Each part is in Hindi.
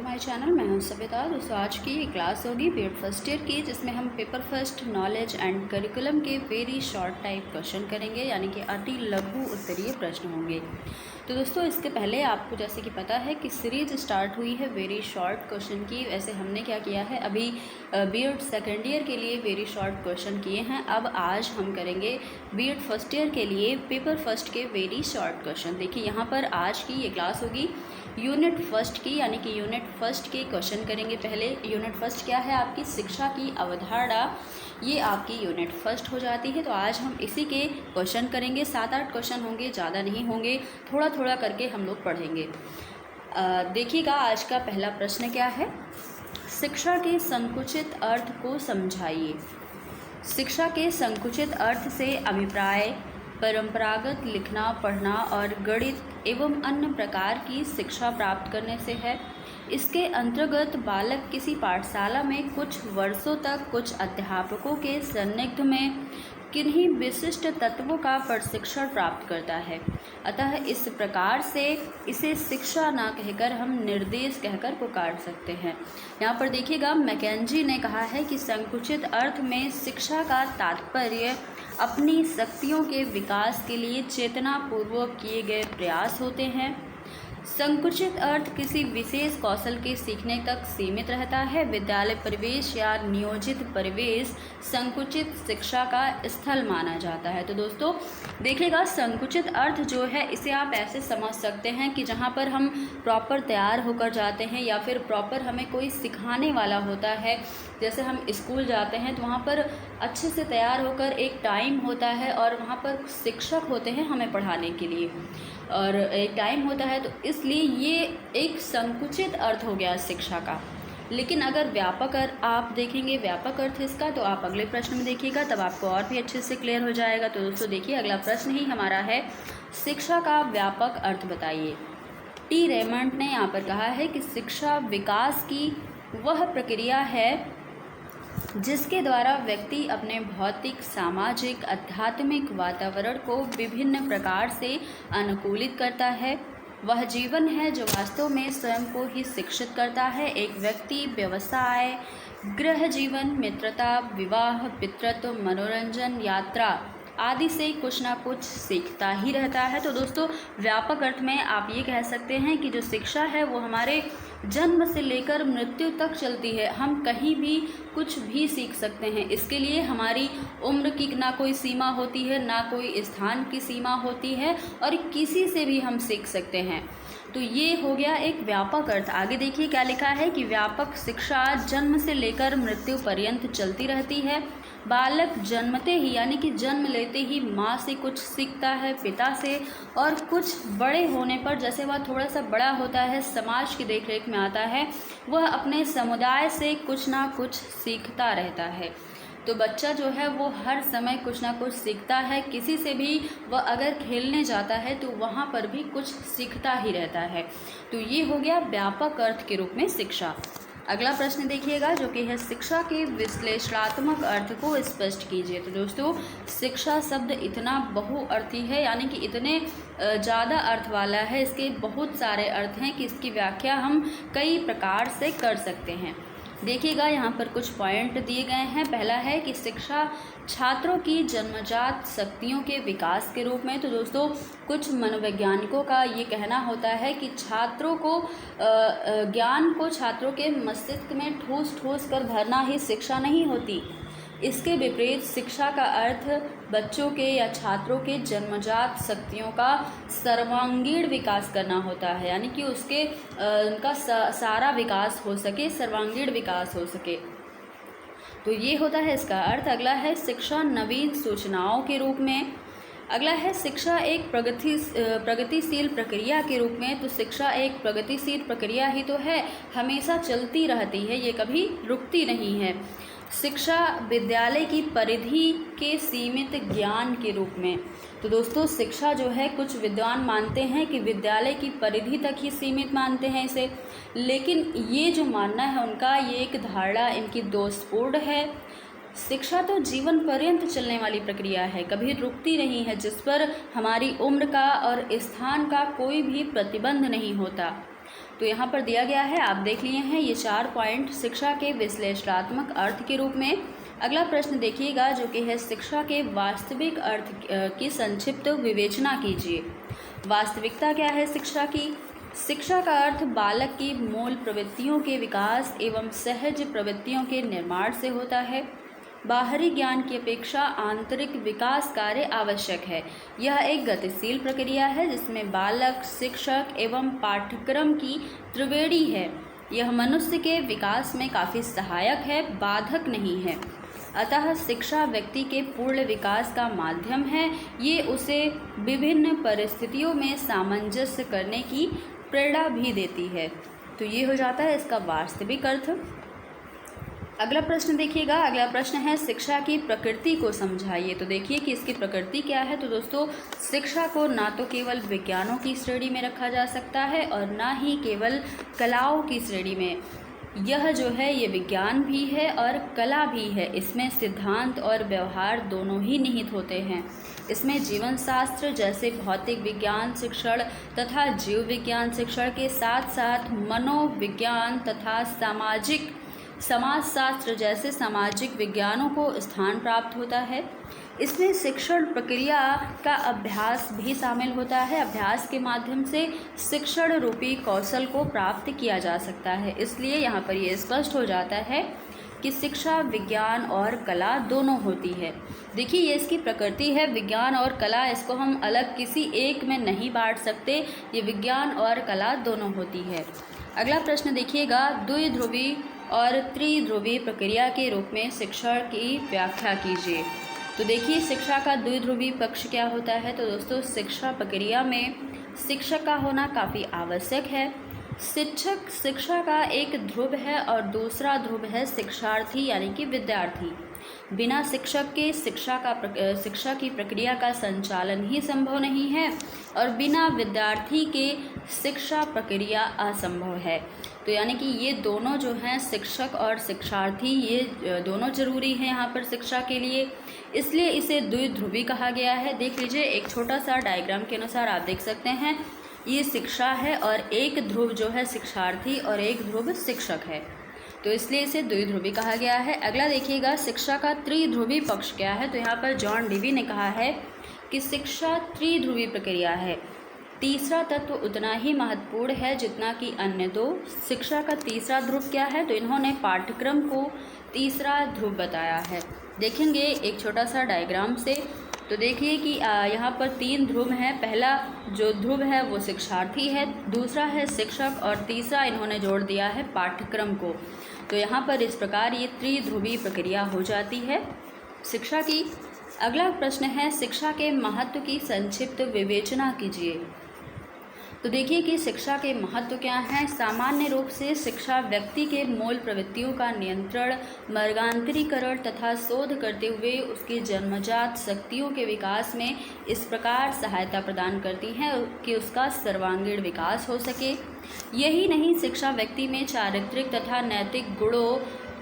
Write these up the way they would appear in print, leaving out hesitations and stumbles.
My channel. मैं हूं सविता। दोस्तों आज की ये क्लास होगी बीएड फर्स्ट ईयर की, जिसमें हम paper first knowledge and curriculum के वेरी शॉर्ट टाइप क्वेश्चन करेंगे, यानी कि अति लघु उत्तरीय प्रश्न होंगे। तो दोस्तों इसके पहले आपको जैसे कि पता है कि सीरीज स्टार्ट हुई है वेरी शॉर्ट क्वेश्चन की। वैसे हमने क्या किया है, अभी बीएड सेकेंड ईयर के लिए वेरी शॉर्ट क्वेश्चन किए हैं। अब आज हम करेंगे बीएड फर्स्ट ईयर के लिए पेपर फर्स्ट के वेरी शॉर्ट क्वेश्चन। देखिए यहाँ पर आज की ये क्लास होगी यूनिट फर्स्ट की, यानी कि यूनिट फर्स्ट के क्वेश्चन करेंगे। पहले यूनिट फर्स्ट क्या है, आपकी शिक्षा की अवधारणा, ये आपकी यूनिट फर्स्ट हो जाती है। तो आज हम इसी के क्वेश्चन करेंगे। 7-8 क्वेश्चन होंगे, ज़्यादा नहीं होंगे, थोड़ा थोड़ा करके हम लोग पढ़ेंगे। देखिएगा आज का पहला प्रश्न क्या है, शिक्षा के संकुचित अर्थ को समझाइए। शिक्षा के संकुचित अर्थ से अभिप्राय परंपरागत लिखना, पढ़ना और गणित एवं अन्य प्रकार की शिक्षा प्राप्त करने से है। इसके अंतर्गत बालक किसी पाठशाला में कुछ वर्षों तक कुछ अध्यापकों के सान्निध्य में किन्हीं विशिष्ट तत्वों का प्रशिक्षण प्राप्त करता है। अतः इस प्रकार से इसे शिक्षा ना कहकर हम निर्देश कहकर पुकार सकते हैं। यहाँ पर देखिएगा मैकेंजी ने कहा है कि संकुचित अर्थ में शिक्षा का तात्पर्य अपनी शक्तियों के विकास के लिए चेतनापूर्वक किए गए प्रयास होते हैं। संकुचित अर्थ किसी विशेष कौशल के सीखने तक सीमित रहता है। विद्यालय परिवेश या नियोजित परिवेश संकुचित शिक्षा का स्थल माना जाता है। तो दोस्तों देखिएगा संकुचित अर्थ जो है इसे आप ऐसे समझ सकते हैं कि जहाँ पर हम प्रॉपर तैयार होकर जाते हैं या फिर प्रॉपर हमें कोई सिखाने वाला होता है। जैसे हम स्कूल जाते हैं तो वहाँ पर अच्छे से तैयार होकर एक टाइम होता है और वहाँ पर शिक्षक होते हैं हमें पढ़ाने के लिए, और एक टाइम होता है। तो इसलिए ये एक संकुचित अर्थ हो गया शिक्षा का। लेकिन अगर व्यापक अर्थ आप देखेंगे, व्यापक अर्थ इसका, तो आप अगले प्रश्न में देखिएगा, तब आपको और भी अच्छे से क्लियर हो जाएगा। तो दोस्तों देखिए अगला प्रश्न ही हमारा है, शिक्षा का व्यापक अर्थ बताइए। टी रेमंड ने यहाँ पर कहा है कि शिक्षा विकास की वह प्रक्रिया है जिसके द्वारा व्यक्ति अपने भौतिक, सामाजिक, आध्यात्मिक वातावरण को विभिन्न प्रकार से अनुकूलित करता है। वह जीवन है जो वास्तव में स्वयं को ही शिक्षित करता है। एक व्यक्ति व्यवसाय, गृह जीवन, मित्रता, विवाह, पितृत्व, मनोरंजन, यात्रा आदि से कुछ ना कुछ सीखता ही रहता है। तो दोस्तों व्यापक अर्थ में आप ये कह सकते हैं कि जो शिक्षा है वो हमारे जन्म से लेकर मृत्यु तक चलती है। हम कहीं भी कुछ भी सीख सकते हैं। इसके लिए हमारी उम्र की ना कोई सीमा होती है, ना कोई स्थान की सीमा होती है, और किसी से भी हम सीख सकते हैं। तो ये हो गया एक व्यापक अर्थ। आगे देखिए क्या लिखा है कि व्यापक शिक्षा जन्म से लेकर मृत्यु पर्यंत चलती रहती है। बालक जन्मते ही, यानी कि जन्म लेते ही माँ से कुछ सीखता है, पिता से, और कुछ बड़े होने पर जैसे वह थोड़ा सा बड़ा होता है, समाज की देखरेख में आता है, वह अपने समुदाय से कुछ ना कुछ सीखता रहता है। तो बच्चा जो है वो हर समय कुछ ना कुछ सीखता है। किसी से भी वह अगर खेलने जाता है तो वहाँ पर भी कुछ सीखता ही रहता है। तो ये हो गया व्यापक अर्थ के रूप में शिक्षा। अगला प्रश्न देखिएगा जो कि है, शिक्षा के विश्लेषणात्मक अर्थ को स्पष्ट कीजिए। तो दोस्तों शिक्षा शब्द इतना बहुअर्थी है, यानी कि इतने ज़्यादा अर्थ वाला है, इसके बहुत सारे अर्थ हैं कि इसकी व्याख्या हम कई प्रकार से कर सकते हैं। देखिएगा यहाँ पर कुछ पॉइंट दिए गए हैं। पहला है कि शिक्षा छात्रों की जन्मजात शक्तियों के विकास के रूप में। तो दोस्तों कुछ मनोवैज्ञानिकों का ये कहना होता है कि छात्रों को ज्ञान को छात्रों के मस्तिष्क में ठूस ठूस कर भरना ही शिक्षा नहीं होती। इसके विपरीत शिक्षा का अर्थ बच्चों के या छात्रों के जन्मजात शक्तियों का सर्वांगीण विकास करना होता है, यानी कि उसके उनका सारा विकास हो सके, सर्वांगीण विकास हो सके। तो ये होता है इसका अर्थ। अगला है शिक्षा नवीन सूचनाओं के रूप में। अगला है शिक्षा एक प्रगतिशील प्रक्रिया के रूप में। तो शिक्षा एक प्रगतिशील प्रक्रिया ही तो है, हमेशा चलती रहती है, ये कभी रुकती नहीं है। शिक्षा विद्यालय की परिधि के सीमित ज्ञान के रूप में। तो दोस्तों शिक्षा जो है कुछ विद्वान मानते हैं कि विद्यालय की परिधि तक ही सीमित मानते हैं इसे, लेकिन ये जो मानना है उनका, ये एक धारणा इनकी दोषपूर्ण है। शिक्षा तो जीवन पर्यंत चलने वाली प्रक्रिया है, कभी रुकती नहीं है, जिस पर हमारी उम्र का और स्थान का कोई भी प्रतिबंध नहीं होता। तो यहाँ पर दिया गया है, आप देख लिए हैं ये 4 पॉइंट शिक्षा के विश्लेषणात्मक अर्थ के रूप में। अगला प्रश्न देखिएगा जो कि है शिक्षा के वास्तविक अर्थ की संक्षिप्त विवेचना कीजिए। वास्तविकता क्या है शिक्षा की? शिक्षा का अर्थ बालक की मूल प्रवृत्तियों के विकास एवं सहज प्रवृत्तियों के निर्माण से होता है। बाहरी ज्ञान की अपेक्षा आंतरिक विकास कार्य आवश्यक है। यह एक गतिशील प्रक्रिया है जिसमें बालक, शिक्षक एवं पाठ्यक्रम की त्रिवेणी है। यह मनुष्य के विकास में काफ़ी सहायक है, बाधक नहीं है। अतः शिक्षा व्यक्ति के पूर्ण विकास का माध्यम है। ये उसे विभिन्न परिस्थितियों में सामंजस्य करने की प्रेरणा भी देती है। तो ये हो जाता है इसका वास्तविक अर्थ। अगला प्रश्न देखिएगा। अगला प्रश्न है शिक्षा की प्रकृति को समझाइए। तो देखिए कि इसकी प्रकृति क्या है। तो दोस्तों, शिक्षा को ना तो केवल विज्ञानों की श्रेणी में रखा जा सकता है और ना ही केवल कलाओं की श्रेणी में। यह जो है ये विज्ञान भी है और कला भी है। इसमें सिद्धांत और व्यवहार दोनों ही निहित होते हैं। इसमें जीवन शास्त्र जैसे भौतिक विज्ञान शिक्षण तथा जीव विज्ञान शिक्षण के साथ साथ मनोविज्ञान तथा समाजशास्त्र जैसे सामाजिक विज्ञानों को स्थान प्राप्त होता है। इसमें शिक्षण प्रक्रिया का अभ्यास भी शामिल होता है। अभ्यास के माध्यम से शिक्षण रूपी कौशल को प्राप्त किया जा सकता है। इसलिए यहाँ पर ये स्पष्ट हो जाता है कि शिक्षा विज्ञान और कला दोनों होती है। देखिए ये इसकी प्रकृति है, विज्ञान और कला, इसको हम अलग किसी एक में नहीं बांट सकते। ये विज्ञान और कला दोनों होती है। अगला प्रश्न देखिएगा। द्विध्रुवी और त्रिध्रुवी प्रक्रिया के रूप में शिक्षण की व्याख्या कीजिए। तो देखिए शिक्षा का द्विध्रुवी पक्ष क्या होता है। तो दोस्तों, शिक्षा प्रक्रिया में शिक्षक का होना काफ़ी आवश्यक है। शिक्षक शिक्षा का एक ध्रुव है और दूसरा ध्रुव है शिक्षार्थी यानी कि विद्यार्थी। बिना शिक्षक के शिक्षा की प्रक्रिया का संचालन ही संभव नहीं है और बिना विद्यार्थी के शिक्षा प्रक्रिया असंभव है। तो यानी कि ये दोनों जो हैं, शिक्षक और शिक्षार्थी, ये दोनों ज़रूरी हैं यहाँ पर शिक्षा के लिए। इसलिए इसे द्विध्रुवी कहा गया है। देख लीजिए एक छोटा सा डायग्राम के अनुसार आप देख सकते हैं, ये शिक्षा है और एक ध्रुव जो है शिक्षार्थी और एक ध्रुव शिक्षक है। तो इसलिए इसे द्विध्रुवी कहा गया है। अगला देखिएगा, शिक्षा का त्रिध्रुवी पक्ष क्या है। तो यहाँ पर जॉन डेवी ने कहा है कि शिक्षा त्रिध्रुवी प्रक्रिया है। तीसरा तत्व उतना ही महत्वपूर्ण है जितना कि अन्य दो। शिक्षा का तीसरा ध्रुव क्या है। तो इन्होंने पाठ्यक्रम को तीसरा ध्रुव बताया है। देखेंगे एक छोटा सा डायग्राम से। तो देखिए कि यहाँ पर 3 ध्रुव हैं। पहला जो ध्रुव है वो शिक्षार्थी है, दूसरा है शिक्षक और तीसरा इन्होंने जोड़ दिया है पाठ्यक्रम को। तो यहाँ पर इस प्रकार ये त्रिध्रुवी प्रक्रिया हो जाती है शिक्षा की। अगला प्रश्न है शिक्षा के महत्व की संक्षिप्त विवेचना कीजिए। तो देखिए कि शिक्षा के महत्व क्या हैं। सामान्य रूप से शिक्षा व्यक्ति के मूल प्रवृत्तियों का नियंत्रण, मार्गांतरीकरण तथा शोध करते हुए उसकी जन्मजात शक्तियों के विकास में इस प्रकार सहायता प्रदान करती हैं कि उसका सर्वांगीण विकास हो सके। यही नहीं, शिक्षा व्यक्ति में चारित्रिक तथा नैतिक गुणों,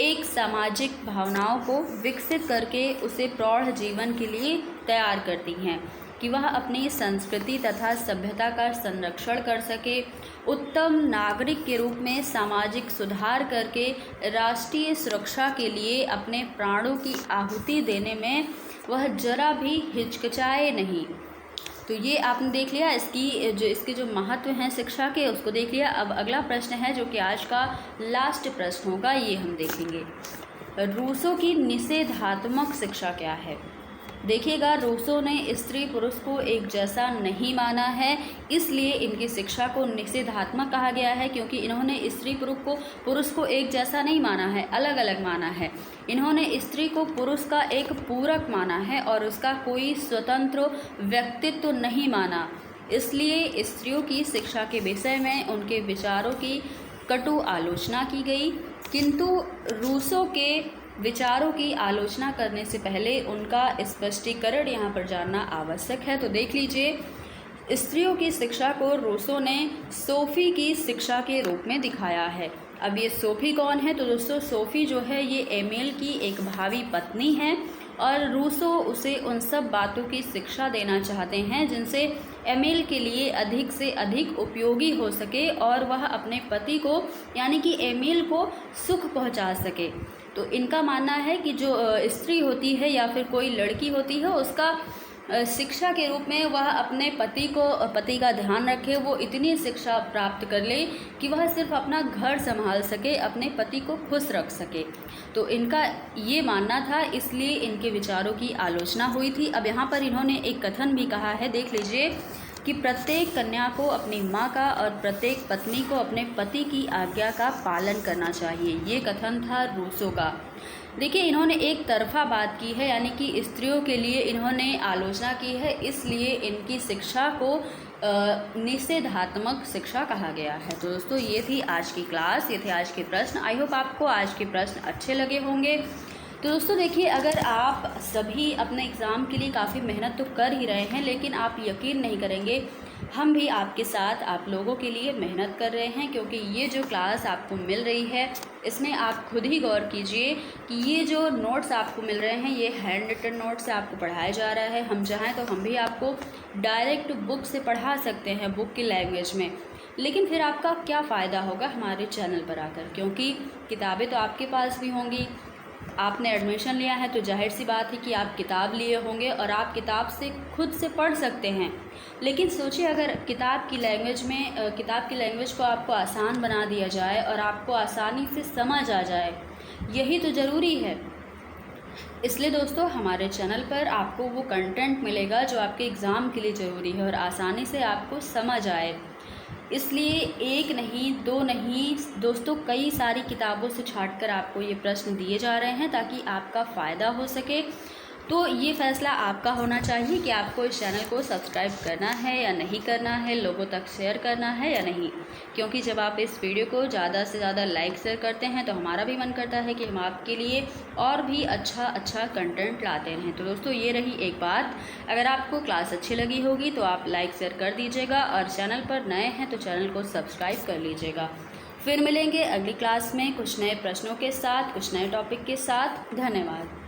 एक सामाजिक भावनाओं को विकसित करके उसे प्रौढ़ जीवन के लिए तैयार करती हैं कि वह अपनी संस्कृति तथा सभ्यता का संरक्षण कर सके, उत्तम नागरिक के रूप में सामाजिक सुधार करके राष्ट्रीय सुरक्षा के लिए अपने प्राणों की आहुति देने में वह जरा भी हिचकिचाए नहीं। तो ये आपने देख लिया इसके जो महत्व हैं शिक्षा के, उसको देख लिया। अब अगला प्रश्न है जो कि आज का लास्ट प्रश्न होगा, ये हम देखेंगे। रूसो की निषेधात्मक शिक्षा क्या है। देखिएगा, रूसो ने स्त्री पुरुष को एक जैसा नहीं माना है, इसलिए इनकी शिक्षा को निषेधात्मक कहा गया है, क्योंकि इन्होंने स्त्री पुरुष को एक जैसा नहीं माना है, अलग अलग माना है। इन्होंने स्त्री को पुरुष का एक पूरक माना है और उसका कोई स्वतंत्र व्यक्तित्व नहीं माना। इसलिए स्त्रियों की शिक्षा के विषय में उनके विचारों की कटु आलोचना की गई, किंतु रूसो के विचारों की आलोचना करने से पहले उनका स्पष्टीकरण यहाँ पर जानना आवश्यक है। तो देख लीजिए, स्त्रियों की शिक्षा को रूसो ने सोफ़ी की शिक्षा के रूप में दिखाया है। अब ये सोफ़ी कौन है। तो दोस्तों, सोफ़ी जो है ये एमिल की एक भावी पत्नी है और रूसो उसे उन सब बातों की शिक्षा देना चाहते हैं जिनसे एमिल के लिए अधिक से अधिक उपयोगी हो सके और वह अपने पति को यानी कि एमिल को सुख पहुंचा सके। तो इनका मानना है कि जो स्त्री होती है या फिर कोई लड़की होती है, उसका शिक्षा के रूप में वह अपने पति का ध्यान रखे, वो इतनी शिक्षा प्राप्त कर ले कि वह सिर्फ अपना घर संभाल सके, अपने पति को खुश रख सके। तो इनका ये मानना था, इसलिए इनके विचारों की आलोचना हुई थी। अब यहाँ पर इन्होंने एक कथन भी कहा है, देख लीजिए कि प्रत्येक कन्या को अपनी माँ का और प्रत्येक पत्नी को अपने पति की आज्ञा का पालन करना चाहिए। ये कथन था रूसो का। देखिए, इन्होंने एक तरफा बात की है, यानी कि स्त्रियों के लिए इन्होंने आलोचना की है, इसलिए इनकी शिक्षा को निषेधात्मक शिक्षा कहा गया है। तो दोस्तों, ये थी आज की क्लास, ये थे आज के प्रश्न। आई होप आपको आज के प्रश्न अच्छे लगे होंगे। तो दोस्तों देखिए, अगर आप सभी अपने एग्ज़ाम के लिए काफ़ी मेहनत तो कर ही रहे हैं, लेकिन आप यकीन नहीं करेंगे, हम भी आपके साथ आप लोगों के लिए मेहनत कर रहे हैं, क्योंकि ये जो क्लास आपको मिल रही है, इसमें आप खुद ही गौर कीजिए कि ये जो नोट्स आपको मिल रहे हैं, ये हैंड रिटन नोट्स से आपको पढ़ाया जा रहा है। हम चाहें तो हम भी आपको डायरेक्ट बुक से पढ़ा सकते हैं, बुक की लैंग्वेज में, लेकिन फिर आपका क्या फ़ायदा होगा हमारे चैनल पर आकर, क्योंकि किताबें तो आपके पास भी होंगी। आपने एडमिशन लिया है तो जाहिर सी बात है कि आप किताब लिए होंगे और आप किताब से खुद से पढ़ सकते हैं। लेकिन सोचिए, अगर किताब की लैंग्वेज को आपको आसान बना दिया जाए और आपको आसानी से समझ आ जाए, यही तो ज़रूरी है। इसलिए दोस्तों, हमारे चैनल पर आपको वो कंटेंट मिलेगा जो आपके एग्ज़ाम के लिए ज़रूरी है और आसानी से आपको समझ आए। इसलिए एक नहीं, दो नहीं दोस्तों, कई सारी किताबों से छांटकर आपको ये प्रश्न दिए जा रहे हैं ताकि आपका फ़ायदा हो सके। तो ये फ़ैसला आपका होना चाहिए कि आपको इस चैनल को सब्सक्राइब करना है या नहीं करना है, लोगों तक शेयर करना है या नहीं। क्योंकि जब आप इस वीडियो को ज़्यादा से ज़्यादा लाइक शेयर करते हैं तो हमारा भी मन करता है कि हम आपके लिए और भी अच्छा कंटेंट लाते रहें। तो दोस्तों, ये रही एक बात, अगर आपको क्लास अच्छी लगी होगी तो आप लाइक शेयर कर दीजिएगा और चैनल पर नए हैं तो चैनल को सब्सक्राइब कर लीजिएगा। फिर मिलेंगे अगली क्लास में कुछ नए प्रश्नों के साथ, कुछ नए टॉपिक के साथ। धन्यवाद।